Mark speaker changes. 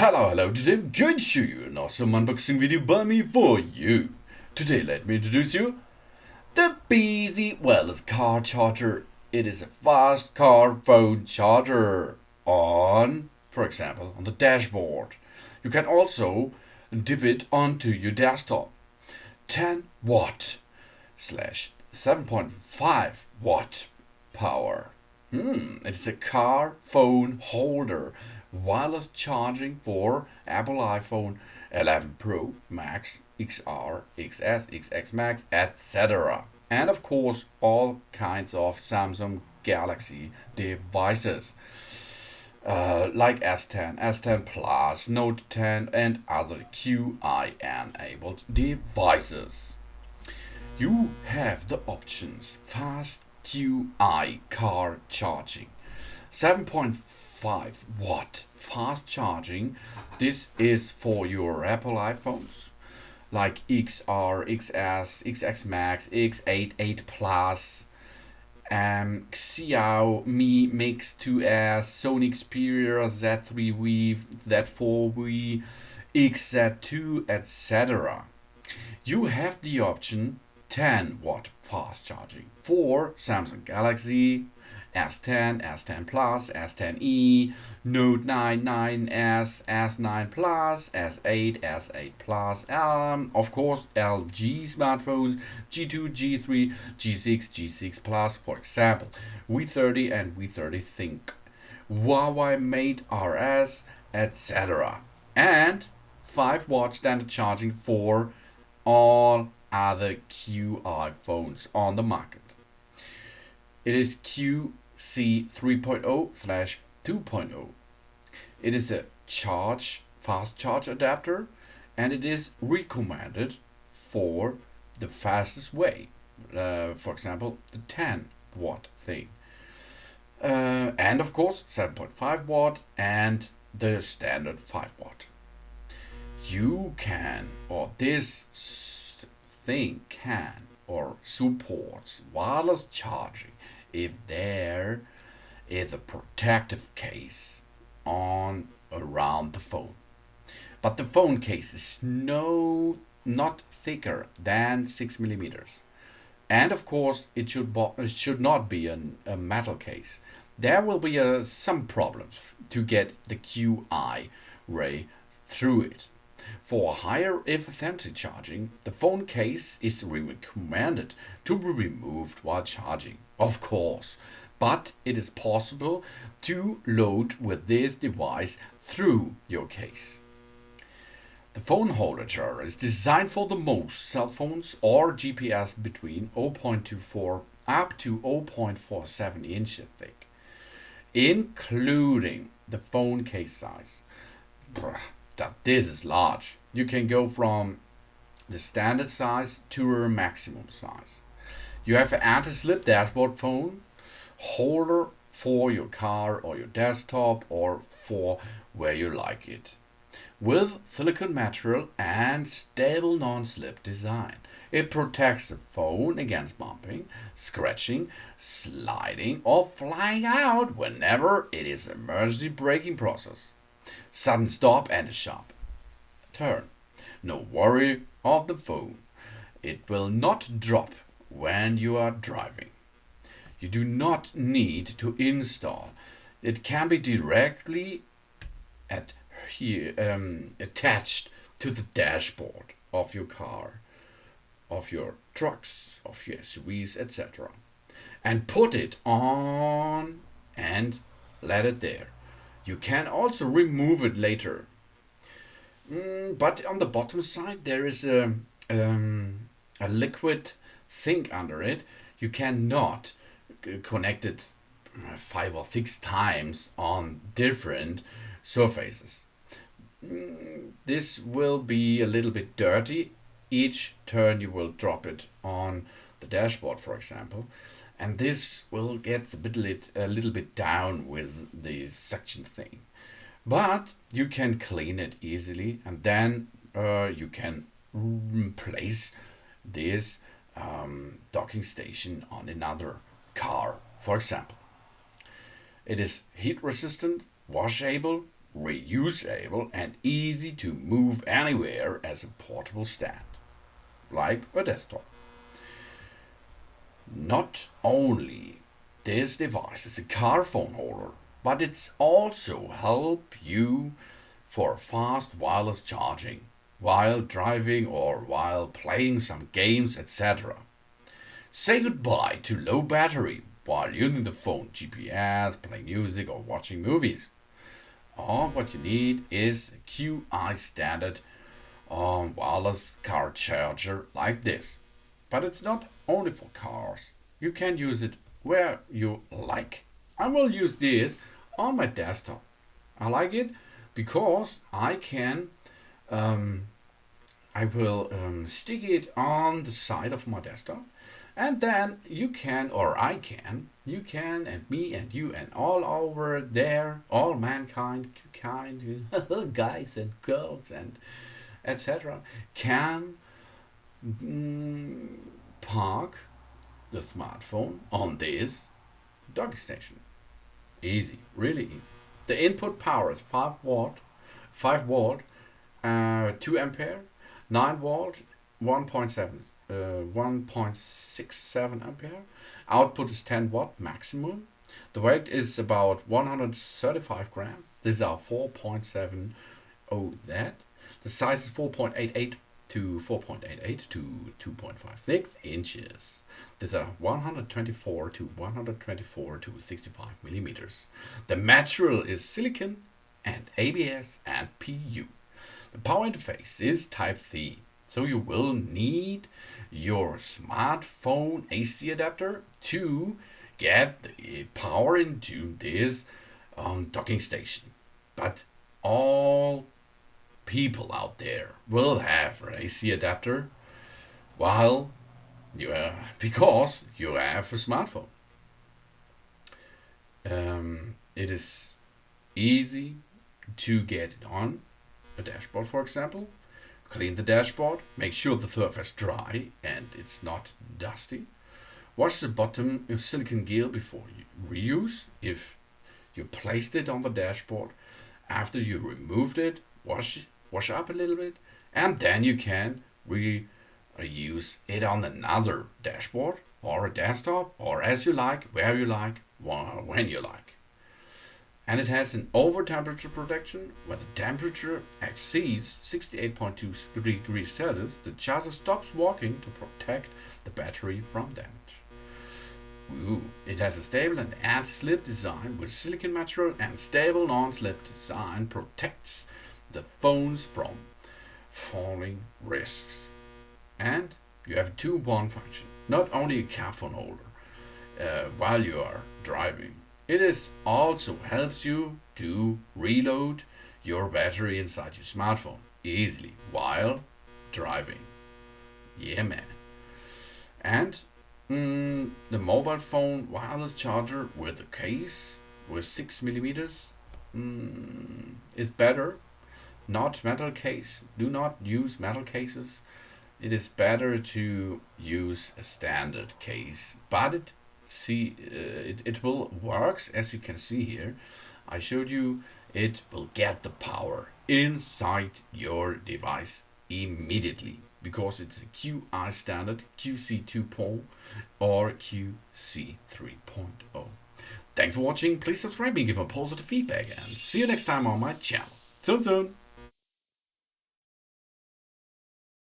Speaker 1: Hello, today I'm going to show you an awesome unboxing video by me for you. Today let me introduce you the Beeasy wireless car charger. It is a fast car phone charger for example, on the dashboard. You can also dip it onto your desktop. 10 watt slash 7.5 watt power. It's a car phone holder, wireless charging for Apple iPhone 11 Pro Max, XR, XS, XX Max, etc. And of course, all kinds of Samsung Galaxy devices like S10, S10 Plus, Note 10, and other QI enabled devices. You have the options fast QI car charging, 7.5 watt fast charging. This is for your Apple iPhones like XR, XS, XX Max, X8, 8 Plus, XIAO Mi Mix 2S, SONY Xperia Z3v, Z4v, XZ2, etc. You have the option 10 watt fast charging for Samsung Galaxy S10, S10 Plus, S10 E, Note 9, 9S, S9 Plus, S8, S8 Plus, of course LG smartphones, G2, G3, G6, G6 Plus, for example, V30 and V30 THINQ, HUAWEI Mate RS, etc. And 5 watt standard charging for all other QI phones on the market. It is QC 3.0/2.0. It is a fast charge adapter, and it is recommended for the fastest way. For example, the 10 watt thing. And of course 7.5 watt and the standard 5 watt. You can, or this thing can or supports wireless charging if there is a protective case on around the phone. But the phone case is not thicker than 6 millimeters. And of course it should not be a metal case. There will be some problems to get the QI ray through it. For higher efficiency charging, the phone case is recommended to be removed while charging, of course, but it is possible to load with this device through your case. The phone holder charger is designed for the most cell phones or GPS between 0.24 up to 0.47 inches thick, including the phone case size. That this is large. You can go from the standard size to a maximum size. You have an anti-slip dashboard phone holder for your car or your desktop or for where you like it, with silicone material and stable non-slip design. It protects the phone against bumping, scratching, sliding, or flying out whenever it is an emergency braking process, sudden stop, and a sharp turn. No worry of the phone. It will not drop when you are driving. You do not need to install. It can be directly attached to the dashboard of your car, of your trucks, of your SUVs, etc. And put it on and let it there. You can also remove it later. But on the bottom side there is a liquid thing under it. You cannot connect it 5 or 6 times on different surfaces. This will be a little bit dirty. Each turn you will drop it on the dashboard, for example, and this will get a little bit down with the suction thing. But you can clean it easily, and then you can place this docking station on another car, for example. It is heat resistant, washable, reusable and easy to move anywhere as a portable stand, like a desktop. Not only this device is a car phone holder, but it's also help you for fast wireless charging while driving or while playing some games, etc. Say goodbye to low battery while using the phone, GPS, playing music or watching movies. All what you need is a QI standard wireless car charger like this. But it's not only for cars. You can use it where you like. I will use this on my desktop. I like it because I will stick it on the side of my desktop, and then you can, or I can, you can, and me and you and all over there, all mankind, guys and girls and etc. can park the smartphone on this docking station. Easy, really easy. The input power is 5 watt, 2 ampere, 9 volt, 1.67 ampere. Output is 10 watt maximum. The weight is about 135 grams. These are 4.70 that. The size is 4.88 to 2.56 inches. These are 124 to 65 millimeters. The material is silicon and ABS and PU. The power interface is Type-C, so you will need your smartphone AC adapter to get the power into this docking station. But all people out there will have an AC adapter while because you have a smartphone. It is easy to get it on a dashboard, for example. Clean the dashboard, make sure the surface is dry and it's not dusty. Wash the bottom silicone gill before you reuse. If you placed it on the dashboard, after you removed it, wash up a little bit, and then you can reuse it on another dashboard or a desktop, or as you like, where you like, when you like. And it has an over temperature protection. When the temperature exceeds 68.2 degrees Celsius, the charger stops working to protect the battery from damage. It has a stable and anti-slip design with silicone material, and stable non-slip design protects the phones from falling risks. And you have a 2-in-1 function. Not only a car phone holder while you are driving. It is also helps you to reload your battery inside your smartphone easily while driving. Yeah, man. And the mobile phone wireless charger with a case with 6 millimeters is better. Not metal case. Do not use metal cases. It is better to use a standard case, but it will works, as you can see here. I showed you it will get the power inside your device immediately because it's a QI standard, QC 2.0 or QC 3.0. Thanks for watching. Please subscribe and give a positive feedback, and see you next time on my channel. Soon.